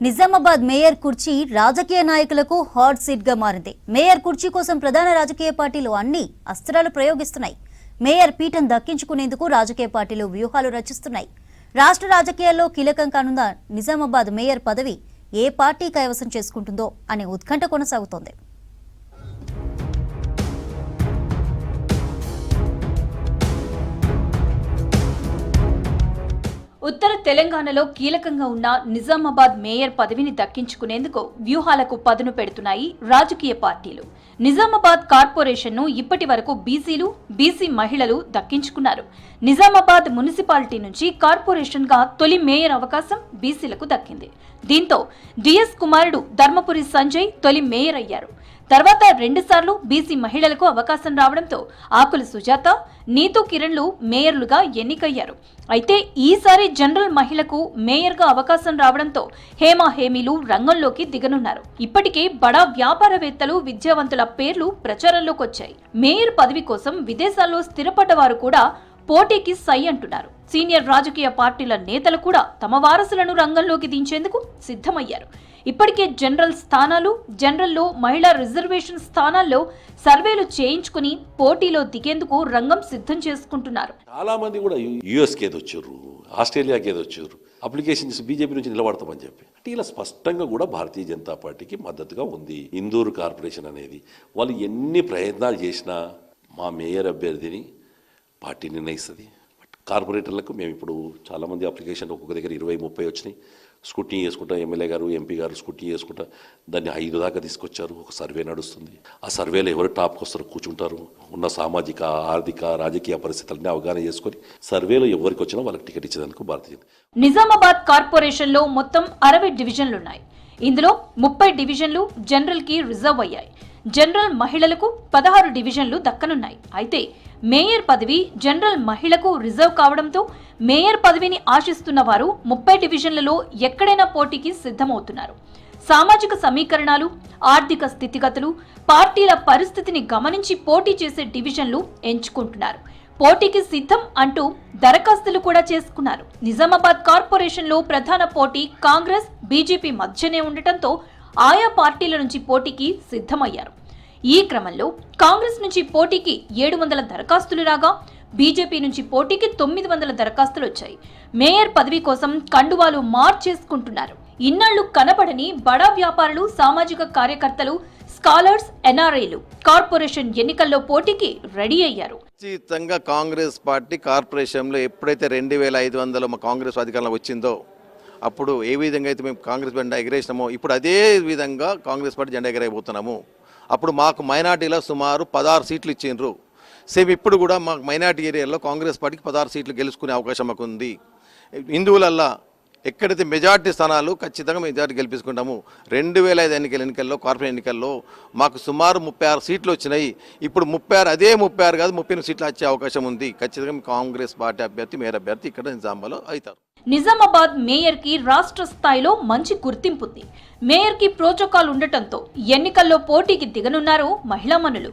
Nizamabad mayor కుర్చీ రాజకీయ నాయకులకు హాట్ సీట్ గా మారింది. మేయర్ కుర్చీ కోసం ప్రధాన రాజకీయ పార్టీలు అన్ని అస్త్రాలు ప్రయోగిస్తున్నాయి. మేయర్ పీఠం దక్కించుకునేందుకు రాజకీయ పార్టీలు వ్యూహాలు రచిస్తున్నాయి. రాష్ట్ర రాజకీయాల్లో కీలకం కానున్న నిజామాబాద్ మేయర్ పదవి ఏ పార్టీ కైవసం చేసుకుంటుందో అనే ఉత్కంఠ కొనసాగుతోంది. ఉత్తర తెలంగాణలో కీలకంగా ఉన్న నిజామాబాద్ మేయర్ పదవిని దక్కించుకునేందుకు వ్యూహాలకు పదును పెడుతున్నాయి రాజకీయ పార్టీలు. నిజామాబాద్ కార్పొరేషన్ను ఇప్పటి వరకు బీసీలు, బీసీ మహిళలు దక్కించుకున్నారు. నిజామాబాద్ మున్సిపాలిటీ నుంచి కార్పొరేషన్గా తొలి మేయర్ అవకాశం బీసీలకు దక్కింది. దీంతో డిఎస్ కుమారుడు ధర్మపురి సంజయ్ తొలి మేయర్ అయ్యారు. తర్వాత 2 సార్లు బీసీ మహిళలకు అవకాశం రావడంతో ఆకుల సుజాత, నీతూ కిరణ్లు మేయర్లుగా ఎన్నికయ్యారు. అయితే ఈసారి జనరల్ మహిళకు మేయర్గా అవకాశం రావడంతో హేమా హేమీలు రంగంలోకి దిగనున్నారు. ఇప్పటికే బడా వ్యాపారవేత్తలు, విద్యావంతుల పేర్లు ప్రచారంలోకి వచ్చాయి. మేయర్ పదవి కోసం విదేశాల్లో స్థిరపడ్డ వారు కూడా పోటీకి సై అంటున్నారు. సీనియర్ రాజకీయ పార్టీల నేతలు కూడా తమ వారసులను రంగంలోకి దించేందుకు సిద్ధమయ్యారు. ఇప్పటికే జనరల్ స్థానాలు, జనరల్లో మహిళా రిజర్వేషన్ స్థానాల్లో సర్వేలు చేయించుకుని పోటీలో దిగేందుకు రంగం సిద్ధం చేసుకుంటున్నారు. చాలా మంది కూడా యుఎస్కి ఏదొచ్చారు, ఆస్ట్రేలియాకి ఏదొచ్చారు, అప్లికేషన్స్ బీజేపీ నుంచి నిలబడతామని చెప్పి అంటే ఇలా స్పష్టంగా కూడా భారతీయ జనతా పార్టీకి మద్దతుగా ఉంది. ఇందూరు కార్పొరేషన్ అనేది వాళ్ళు ఎన్ని ప్రయత్నాలు చేసినా మా మేయర్ అభ్యర్థిని పార్టీ నిర్ణయిస్తుంది. కార్పొరేటర్లకు మేము ఇప్పుడు చాలామంది అప్లికేషన్లు ఒక్కొక్క దగ్గర 20-30 వచ్చినాయి. స్కూటీ చేసుకుంటా ఎమ్మెల్యే గారు, ఎంపీ గారు స్కూటీ చేసుకుంటా దాన్ని 5 దాకా తీసుకొచ్చారు. ఒక సర్వే నడుస్తుంది. ఆ సర్వేలో ఎవరు టాప్కి వస్తారో కూర్చుంటారు. ఉన్న సామాజిక, ఆర్థిక, రాజకీయ పరిస్థితులన్నీ అవగాహన చేసుకుని సర్వేలో ఎవరికి వచ్చినా వాళ్ళకి టికెట్ ఇచ్చేందుకు భారతీయ. నిజామాబాద్ కార్పొరేషన్లో మొత్తం 60 డివిజన్లున్నాయి. ఇందులో 30 డివిజన్లు జనరల్ కి రిజర్వ్ అయ్యాయి. జనరల్ మహిళలకు 16 డివిజన్లు దక్కనున్నాయి. అయితే మేయర్ పదవి జనరల్ మహిళకు రిజర్వ్ కావడంతో మేయర్ పదవిని ఆశిస్తున్న వారు 30 డివిజన్లలో ఎక్కడైనా పోటీకి సిద్ధమవుతున్నారు. సామాజిక సమీకరణాలు, ఆర్థిక స్థితిగతులు, పార్టీల పరిస్థితిని గమనించి పోటీ చేసే డివిజన్లు ఎంచుకుంటున్నారు. పోటీకి సిద్ధం అంటూ దరఖాస్తులు కూడా చేసుకున్నారు. నిజామాబాద్ కార్పొరేషన్లో ప్రధాన పోటీ కాంగ్రెస్, బీజేపీ మధ్యనే ఉండటంతో ఆయా పార్టీల నుంచి పోటీకి సిద్ధమయ్యారు. ఈ క్రమంలో కాంగ్రెస్ నుంచి పోటీకి 700 దరఖాస్తులు రాగా బీజేపీ నుంచి పోటీకి 900 దరఖాస్తులు వచ్చాయి. మేయర్ పదవి కోసం కండువాలు మార్చేసుకుంటున్నారు. ఇన్నాళ్లు కనబడని బడా వ్యాపారులు, సామాజిక కార్యకర్తలు, స్కాలర్స్, ఎన్ఆర్ఐలు కార్పొరేషన్ ఎన్నికల్లో పోటీకి రెడీ అయ్యారు. ఖచ్చితంగా కాంగ్రెస్ పార్టీ కార్పొరేషన్లో ఎప్పుడైతే 2500 మా కాంగ్రెస్ అధికారంలో వచ్చిందో అప్పుడు ఏ విధంగా అయితే మేము కాంగ్రెస్ జెండా ఎగిరేసినామో ఇప్పుడు అదే విధంగా కాంగ్రెస్ పార్టీ జెండా ఎగరైపోతున్నాము. అప్పుడు మాకు మైనార్టీలో సుమారు 16 సీట్లు ఇచ్చిండ్రు. సేమ్ ఇప్పుడు కూడా మాకు మైనార్టీ ఏరియాలో కాంగ్రెస్ పార్టీకి 16 సీట్లు గెలుచుకునే అవకాశం మాకు ఉంది. హిందువులల్లా ఎక్కడైతే మెజార్టీ స్థానాలు ఖచ్చితంగా మెజార్టీ గెలిపించుకుంటాము. 2005 ఎన్నికల్లో కార్పొరేట్ ఎన్నికల్లో మాకు సుమారు 36 సీట్లు వచ్చినాయి. ఇప్పుడు 36 అదే 36 కాదు 38 సీట్లు వచ్చే అవకాశం ఉంది. ఖచ్చితంగా కాంగ్రెస్ పార్టీ అభ్యర్థి, మేయర్ అభ్యర్థి ఇక్కడ నిజామాబాద్లో అవుతారు. నిజామాబాద్ మేయర్ కి రాష్ట్ర స్థాయిలో మంచి గుర్తింపు ఉంది. మేయర్ కి ప్రోటోకాల్ ఉండటంతో ఎన్నికల్లో పోటీకి దిగనున్నారు మహిళామణులు.